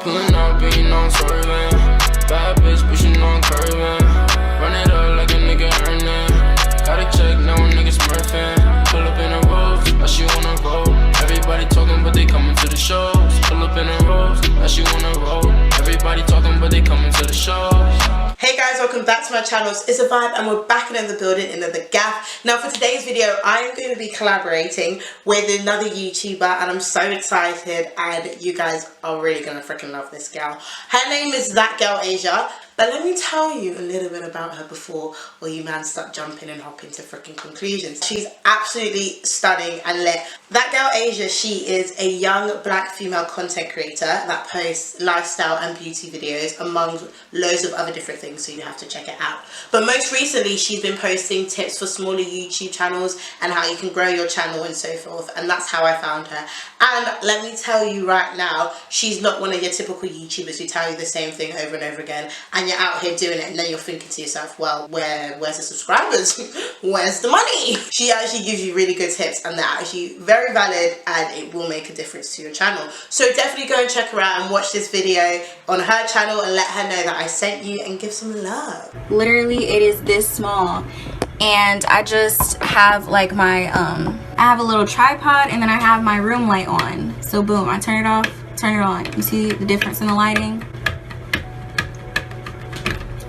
Pulling up and you know I'm swerving. Bad bitch, but you know I'm curving. Run it up like a nigga earning. Gotta check, now a nigga smurfing. Pull up in a rose, now she wanna roll. Everybody talking, but they coming to the shows. Pull up in a rose, now she wanna roll. Everybody talking, but they coming to the shows. Hey guys, welcome back to my channel. It's IZZA and we're back in the building in the gaff. Now for today's video, I am going to be collaborating with another YouTuber and I'm so excited, and you guys are really going to freaking love this girl. Her name is That Girl Asia. But let me tell you a little bit about her before all you man start jumping and hopping to freaking conclusions. She's absolutely stunning and lit. That Girl Asia, she is a young black female content creator that posts lifestyle and beauty videos among loads of other different things, so you have to check it out. But most recently, she's been posting tips for smaller YouTube channels and how you can grow your channel and so forth, and that's how I found her. And let me tell you right now, she's not one of your typical YouTubers who tell you the same thing over and over again, and you're out here doing it and then you're thinking to yourself, well, where's the subscribers? Where's the money? She actually gives you really good tips and they're actually very valid and it will make a difference to your channel. So definitely go and check her out and watch this video on her channel and let her know that I sent you and give some love. Literally it is this small, and I just have like my I have a little tripod and then I have my room light on. So boom, I turn it off, turn it on. You see the difference in the lighting?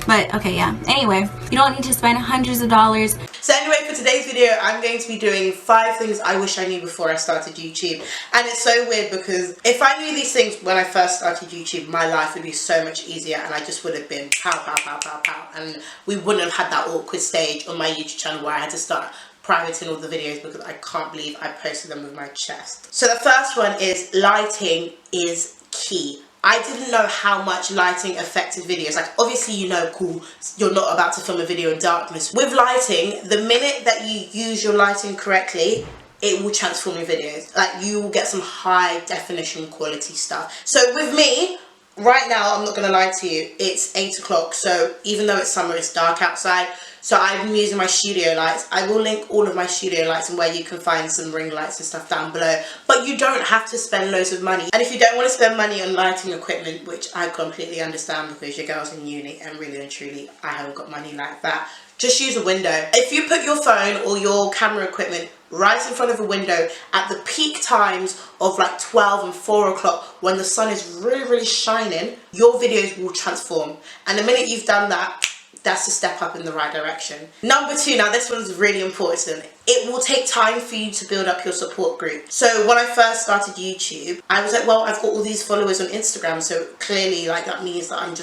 But okay, yeah, anyway, you don't need to spend hundreds of dollars. So anyway, for today's video, I'm going to be doing 5 things I wish I knew before I started YouTube. And it's so weird because if I knew these things when I first started YouTube, my life would be so much easier and I just would have been pow, pow, pow, pow, pow. And we wouldn't have had that awkward stage on my YouTube channel where I had to start privating all the videos because I can't believe I posted them with my chest. So the first one is lighting is key. I didn't know how much lighting affected videos. Like, obviously, you know, cool, you're not about to film a video in darkness. With lighting, the minute that you use your lighting correctly, it will transform your videos. Like, you will get some high definition quality stuff. So with me, right now, I'm not gonna lie to you, it's 8 o'clock. So even though it's summer, it's dark outside. So I'm using my studio lights. I will link all of my studio lights and where you can find some ring lights and stuff down below. But you don't have to spend loads of money. And if you don't want to spend money on lighting equipment, which I completely understand because your girl's in uni and really and truly I haven't got money like that, just use a window. If you put your phone or your camera equipment right in front of a window at the peak times of like 12 and 4 o'clock when the sun is really, really shining, your videos will transform. And the minute you've done that, that's a step up in the right direction. Number 2, now this one's really important. It will take time for you to build up your support group. So when I first started YouTube, I was like, well, I've got all these followers on Instagram, so clearly like that means that they're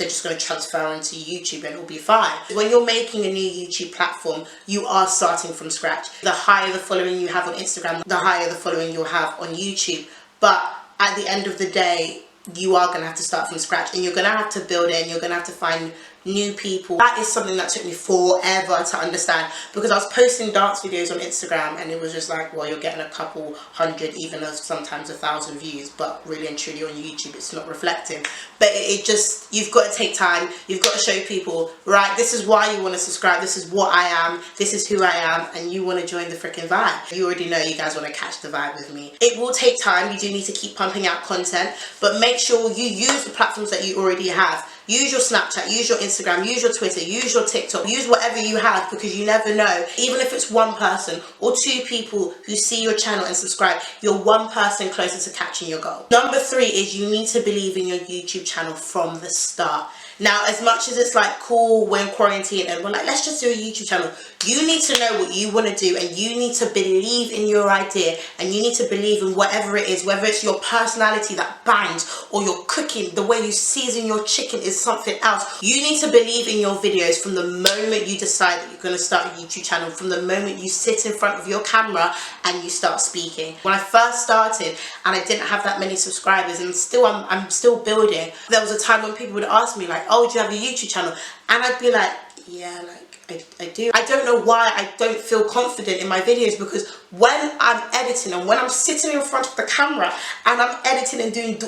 just gonna transfer into YouTube and it'll be fine. When you're making a new YouTube platform, you are starting from scratch. The higher the following you have on Instagram, the higher the following you'll have on YouTube. But at the end of the day, you are gonna have to start from scratch and you're gonna have to build it and you're gonna have to find new people. That is something that took me forever to understand because I was posting dance videos on Instagram and it was just like, well, you're getting a couple hundred, even though sometimes 1,000 views, but really and truly on YouTube it's not reflecting. But it just, you've got to take time, you've got to show people, right, this is why you want to subscribe, this is what I am, this is who I am, and you want to join the freaking vibe. You already know you guys want to catch the vibe with me. It will take time, you do need to keep pumping out content, but make sure you use the platforms that you already have. Use your Snapchat, use your Instagram, use your Twitter, use your TikTok, use whatever you have because you never know. Even if it's 1 person or 2 people who see your channel and subscribe, you're 1 person closer to catching your goal. Number 3 is you need to believe in your YouTube channel from the start. Now, as much as it's like cool, we're in quarantine and we're like, let's just do a YouTube channel. You need to know what you want to do and you need to believe in your idea and you need to believe in whatever it is, whether it's your personality that bangs or your cooking, the way you season your chicken is something else. You need to believe in your videos from the moment you decide that you're going to start a YouTube channel, from the moment you sit in front of your camera and you start speaking. When I first started and I didn't have that many subscribers and I'm still building, there was a time when people would ask me like, oh, do you have a YouTube channel? And I'd be like, yeah, like I do. I don't know why I don't feel confident in my videos because when I'm editing and when I'm sitting in front of the camera and I'm editing and doing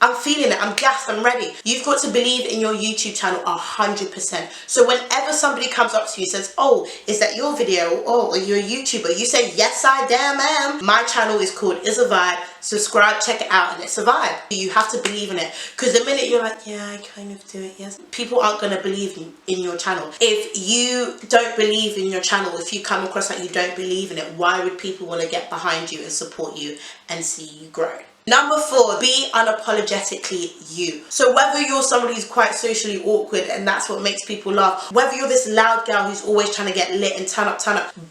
I'm feeling it, I'm gassed, I'm ready. You've got to believe in your YouTube channel 100%. So whenever somebody comes up to you and says, oh, is that your video? Oh, are you a YouTuber? You say, yes, I damn am. My channel is called IZZA. subscribe, check it out, and it's a vibe. You have to believe in it, because the minute you're like, yeah, I kind of do it, yes, people aren't going to believe in your channel. If you don't believe in your channel, if you come across like you don't believe in it, why would people want to get behind you and support you and see you grow? Number 4, be unapologetically you. So whether you're somebody who's quite socially awkward and that's what makes people laugh, whether you're this loud girl who's always trying to get lit and turn up,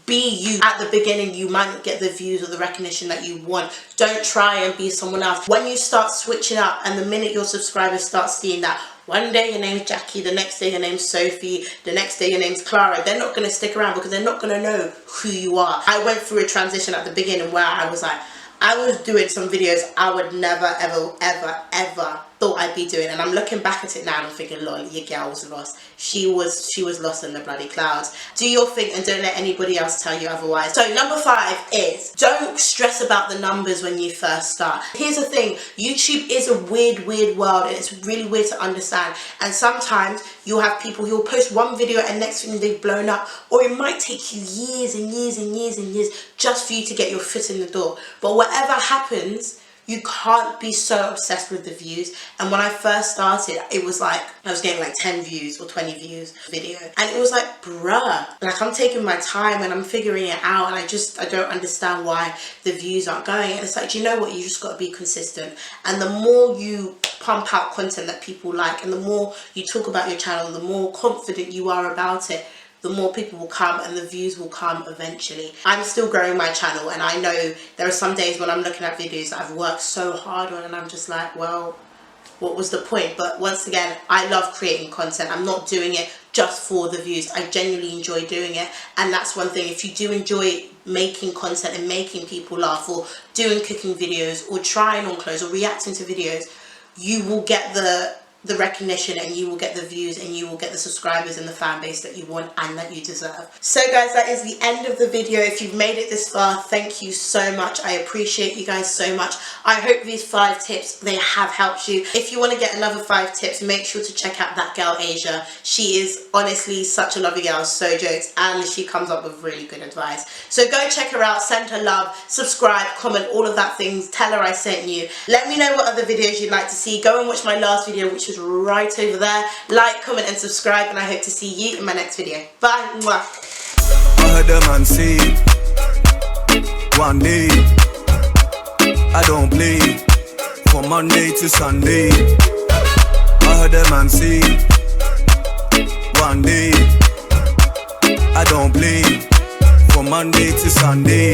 be you. At the beginning, you might not get the views or the recognition that you want. Don't try and be someone else. When you start switching up, and the minute your subscribers start seeing that, one day your name's Jackie, the next day your name's Sophie, the next day your name's Clara, they're not going to stick around because they're not going to know who you are. I went through a transition at the beginning where I was like, I was doing some videos I would never, ever thought I'd be doing, and I'm looking back at it now and I'm thinking, lol, your girl was lost. She was lost in the bloody clouds. Do your thing and don't let anybody else tell you otherwise. So number 5 is, don't stress about the numbers when you first start. Here's the thing, YouTube is a weird world, and it's really weird to understand, and sometimes you'll have people who will post one video and next thing they've blown up, or it might take you years and years just for you to get your foot in the door. But whatever happens, you can't be so obsessed with the views. And when I first started, it was like I was getting like 10 views or 20 views a video, and it was like, bruh, like I'm taking my time and I'm figuring it out, and I don't understand why the views aren't going. And it's like, do you know what, you just got to be consistent, and the more you pump out content that people like, and the more you talk about your channel, the more confident you are about it, the more people will come and the views will come eventually. I'm still growing my channel, and I know there are some days when I'm looking at videos that I've worked so hard on and I'm just like, well, what was the point? But once again, I love creating content. I'm not doing it just for the views. I genuinely enjoy doing it, and that's one thing. If you do enjoy making content and making people laugh, or doing cooking videos, or trying on clothes, or reacting to videos, you will get the recognition, and you will get the views, and you will get the subscribers and the fan base that you want and that you deserve. So guys, that is the end of the video. If you've made it this far, thank you so much. I appreciate you guys so much. I hope these 5 tips, they have helped you. If you want to get another 5 tips, make sure to check out that girl Asia. She is honestly such a lovely girl, so jokes, and she comes up with really good advice. So go check her out, send her love, subscribe, comment, all of that things. Tell her I sent you. Let me know what other videos you'd like to see. Go and watch my last video, which is right over there. Like, comment and subscribe, and I hope to see you in my next video. Bye. Mwah. I heard the man say one day I don't play from Monday to Sunday. I heard the man say one day I don't play from Monday to Sunday.